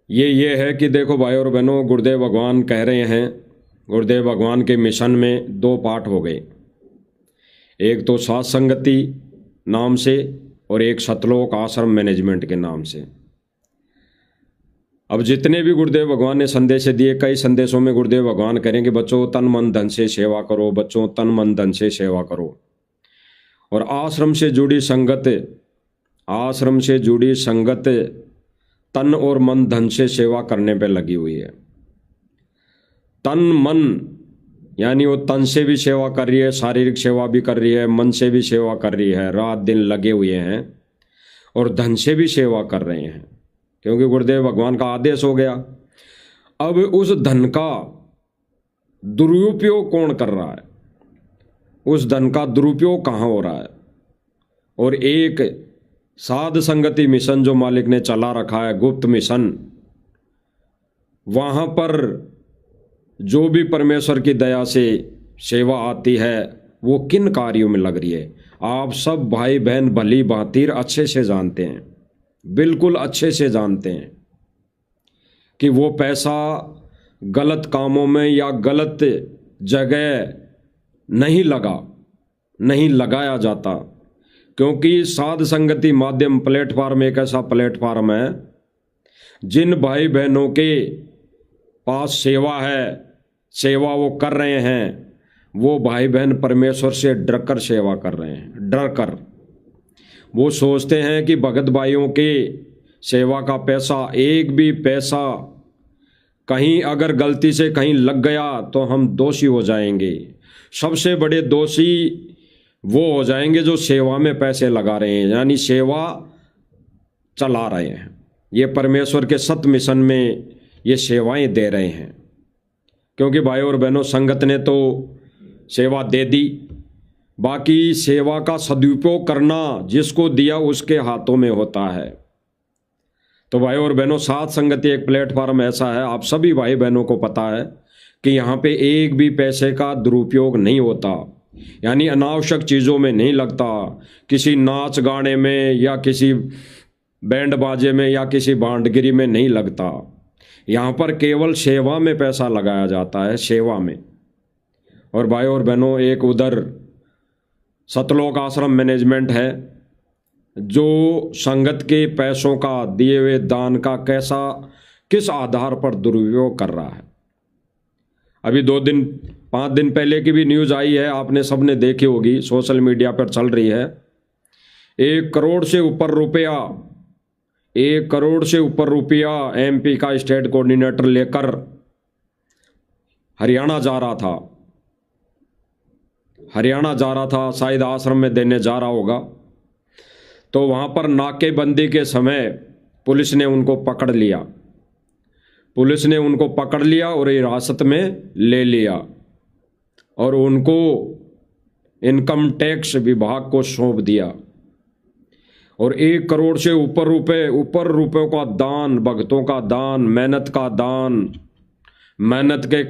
ये है कि देखो भाई और बहनों, गुरुदेव भगवान कह रहे हैं, गुरुदेव भगवान के मिशन में दो पार्ट हो गए। एक तो साथ संगति नाम से और एक सतलोक आश्रम मैनेजमेंट के नाम से। अब जितने भी गुरुदेव भगवान ने संदेश दिए, कई संदेशों में गुरुदेव भगवान करेंगे बच्चों तन मन धन से सेवा करो, बच्चों तन मन धन से सेवा करो। और आश्रम से जुड़ी संगत, आश्रम से जुड़ी संगत तन और मन धन से सेवा करने पे लगी हुई है। तन मन यानी वो तन से भी सेवा कर रही है, शारीरिक सेवा भी कर रही है, मन से भी सेवा कर रही है, रात दिन लगे हुए हैं और धन से भी सेवा कर रहे हैं, क्योंकि गुरुदेव भगवान का आदेश हो गया। अब उस धन का दुरुपयोग कौन कर रहा है, उस धन का दुरुपयोग कहाँ हो रहा है? और एक साध संगति मिशन जो मालिक ने चला रखा है, गुप्त मिशन, वहाँ पर जो भी परमेश्वर की दया से सेवा आती है वो किन कार्यों में लग रही है, आप सब भाई बहन भली भांति अच्छे से जानते हैं, बिल्कुल अच्छे से जानते हैं कि वो पैसा गलत कामों में या गलत जगह नहीं लगाया जाता। क्योंकि साध संगति माध्यम प्लेटफार्म एक ऐसा प्लेटफार्म है जिन भाई बहनों के पास सेवा है, सेवा वो कर रहे हैं, वो भाई बहन परमेश्वर से डर कर सेवा कर रहे हैं। डर कर वो सोचते हैं कि भगत भाइयों के सेवा का पैसा, एक भी पैसा कहीं अगर गलती से कहीं लग गया तो हम दोषी हो जाएंगे। सबसे बड़े दोषी वो हो जाएंगे जो सेवा में पैसे लगा रहे हैं, यानी सेवा चला रहे हैं, ये परमेश्वर के सत मिशन में ये सेवाएं दे रहे हैं। क्योंकि भाई और बहनों, संगत ने तो सेवा दे दी, बाकी सेवा का सदुपयोग करना जिसको दिया उसके हाथों में होता है। तो भाई और बहनों, साथ संगति एक प्लेटफार्म ऐसा है, आप सभी भाई बहनों को पता है कि यहाँ पे एक भी पैसे का दुरुपयोग नहीं होता, यानी अनावश्यक चीज़ों में नहीं लगता, किसी नाच गाने में या किसी बैंड बाजे में या किसी भांडगिरी में नहीं लगता। यहाँ पर केवल सेवा में पैसा लगाया जाता है, सेवा में। और भाई और बहनों, एक उधर सतलोक आश्रम मैनेजमेंट है जो संगत के पैसों का, दिए हुए दान का किस आधार पर दुरुपयोग कर रहा है। अभी 5 दिन पहले की भी न्यूज़ आई है, आपने सबने देखी होगी, सोशल मीडिया पर चल रही है। 1 करोड़ से ऊपर रुपया, 1 करोड़ से ऊपर रुपया एमपी का स्टेट कोऑर्डिनेटर लेकर हरियाणा जा रहा था, शायद आश्रम में देने जा रहा होगा। तो वहाँ पर नाकेबंदी के समय पुलिस ने उनको पकड़ लिया और हिरासत में ले लिया और उनको इनकम टैक्स विभाग को सौंप दिया। और 1 करोड़ से ऊपर रुपयों का दान, भक्तों का दान, मेहनत का दान, मेहनत के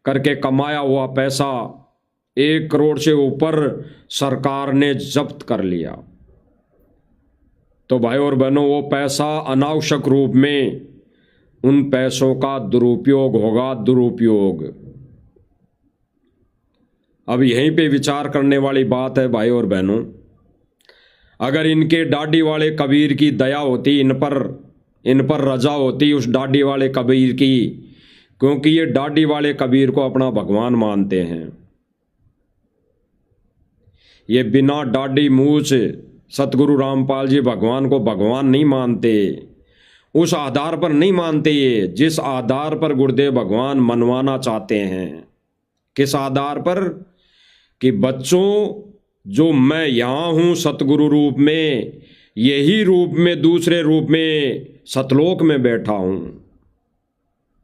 करके कमाया हुआ पैसा 1 करोड़ से ऊपर सरकार ने जब्त कर लिया। तो भाई और बहनों, वो पैसा अनावश्यक रूप में, उन पैसों का दुरुपयोग होगा, दुरुपयोग। अब यहीं पे विचार करने वाली बात है भाई और बहनों, अगर इनके डाडी वाले कबीर की दया होती, इन पर रजा होती उस डाडी वाले कबीर की, क्योंकि ये डाडी वाले कबीर को अपना भगवान मानते हैं। ये बिना डाडी मूछ सतगुरु रामपाल जी भगवान को भगवान नहीं मानते, उस आधार पर नहीं मानते ये जिस आधार पर गुरुदेव भगवान मनवाना चाहते हैं। किस आधार पर? कि बच्चों, जो मैं यहाँ हूँ सतगुरु रूप में, यही रूप में दूसरे रूप में सतलोक में बैठा हूँ।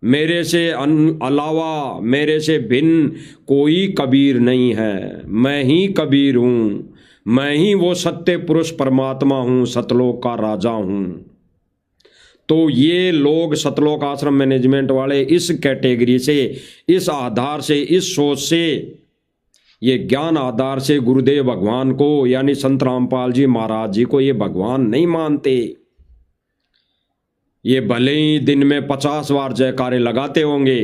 मेरे से अलावा, मेरे से भिन्न कोई कबीर नहीं है, मैं ही कबीर हूँ, मैं ही वो सत्य पुरुष परमात्मा हूँ, सतलोक का राजा हूँ। तो ये लोग सतलोक आश्रम मैनेजमेंट वाले इस कैटेगरी से, इस आधार से, इस सोच से, ये ज्ञान आधार से गुरुदेव भगवान को, यानी संत रामपाल जी महाराज जी को ये भगवान नहीं मानते। ये भले ही दिन में 50 बार जयकारे लगाते होंगे,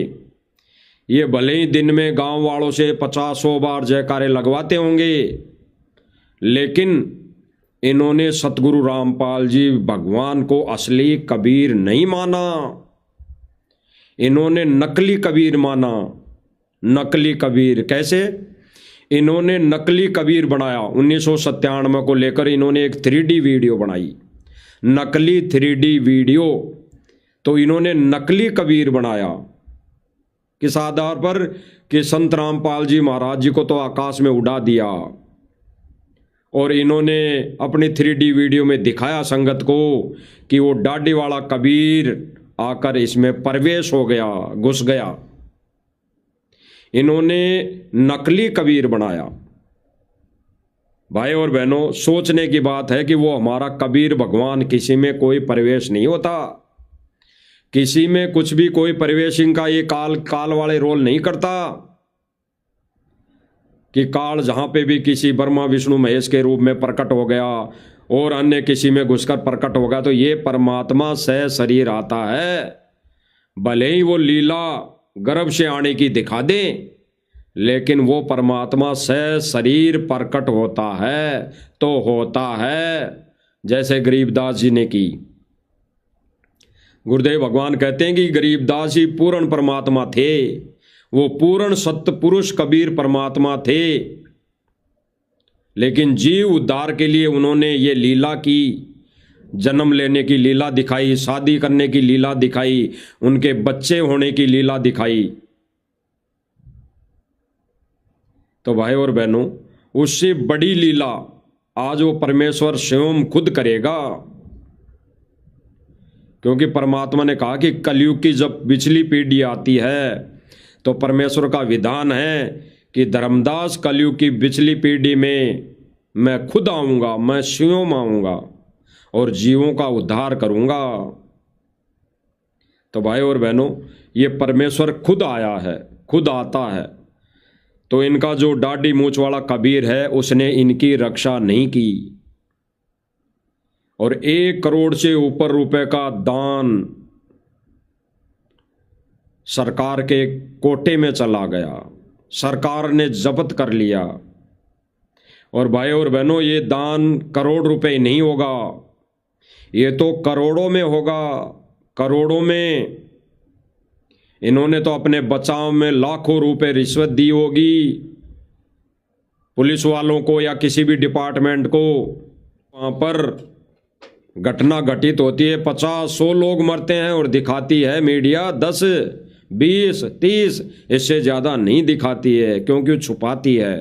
ये भले ही दिन में गांव वालों से 50-100 बार जयकारे लगवाते होंगे, लेकिन इन्होंने सतगुरु रामपाल जी भगवान को असली कबीर नहीं माना, इन्होंने नकली कबीर माना। नकली कबीर कैसे? इन्होंने नकली कबीर बनाया। 1997 को लेकर इन्होंने एक 3D वीडियो बनाई, नकली 3D वीडियो। तो इन्होंने नकली कबीर बनाया किस आधार पर? कि संत रामपाल जी महाराज जी को तो आकाश में उड़ा दिया, और इन्होंने अपनी 3D वीडियो में दिखाया संगत को कि वो दाढ़ी वाला कबीर आकर इसमें प्रवेश हो गया, घुस गया। इन्होंने नकली कबीर बनाया। भाई और बहनों, सोचने की बात है कि वो हमारा कबीर भगवान किसी में कोई प्रवेश नहीं होता, किसी में कुछ भी कोई प्रवेश इनका ये काल वाले रोल नहीं करता कि काल जहां पे भी किसी ब्रह्मा विष्णु महेश के रूप में प्रकट हो गया और अन्य किसी में घुसकर प्रकट हो गया। तो ये परमात्मा से शरीर आता है, भले ही वो लीला गर्भ से आने की दिखा दे, लेकिन वो परमात्मा से शरीर प्रकट होता है तो होता है, जैसे गरीबदास जी ने की। गुरुदेव भगवान कहते हैं कि गरीबदास जी पूर्ण परमात्मा थे, वो पूर्ण सत्य पुरुष कबीर परमात्मा थे, लेकिन जीव उद्धार के लिए उन्होंने ये लीला की, जन्म लेने की लीला दिखाई, शादी करने की लीला दिखाई, उनके बच्चे होने की लीला दिखाई। तो भाई और बहनों, उससे बड़ी लीला आज वो परमेश्वर स्वयं खुद करेगा, क्योंकि परमात्मा ने कहा कि कलयुग की जब पिछली पीढ़ी आती है तो परमेश्वर का विधान है कि धर्मदास कलयुग की पिछली पीढ़ी में मैं खुद आऊँगा, मैं स्वयं आऊँगा और जीवों का उद्धार करूँगा। तो भाई और बहनों, ये परमेश्वर खुद आया है, खुद आता है। तो इनका जो दाढ़ी मूंछ वाला कबीर है उसने इनकी रक्षा नहीं की, और 1 करोड़ से ऊपर रुपए का दान सरकार के कोटे में चला गया, सरकार ने जब्त कर लिया। और भाई और बहनों, ये दान करोड़ रुपए नहीं होगा, ये तो करोड़ों में होगा, करोड़ों में। इन्होंने तो अपने बचाव में लाखों रुपए रिश्वत दी होगी पुलिस वालों को या किसी भी डिपार्टमेंट को। वहाँ पर घटना घटित होती है, 50-100 लोग मरते हैं और दिखाती है मीडिया 10, 20, 30, इससे ज़्यादा नहीं दिखाती है, क्योंकि छुपाती है।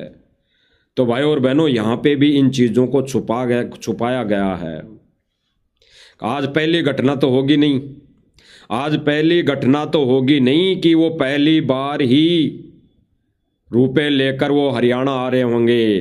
तो भाई और बहनों, यहाँ पे भी इन चीज़ों को छुपाया गया है। आज पहली घटना तो होगी नहीं, आज पहली घटना तो होगी नहीं कि वो पहली बार ही रुपए लेकर वो हरियाणा आ रहे होंगे।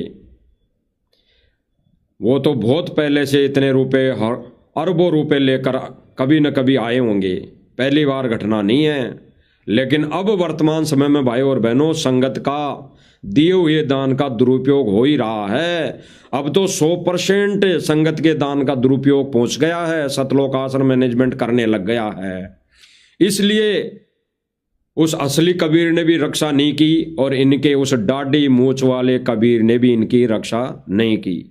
वो तो बहुत पहले से इतने रुपए, अरबों रुपए लेकर कभी न कभी आए होंगे, पहली बार घटना नहीं है। लेकिन अब वर्तमान समय में भाई और बहनों, संगत का दिए हुए दान का दुरुपयोग हो ही रहा है। अब तो 100% संगत के दान का दुरुपयोग पहुंच गया है, सतलोक आश्रम मैनेजमेंट करने लग गया है। इसलिए उस असली कबीर ने भी रक्षा नहीं की और इनके उस दाढ़ी मूंछ वाले कबीर ने भी इनकी रक्षा नहीं की।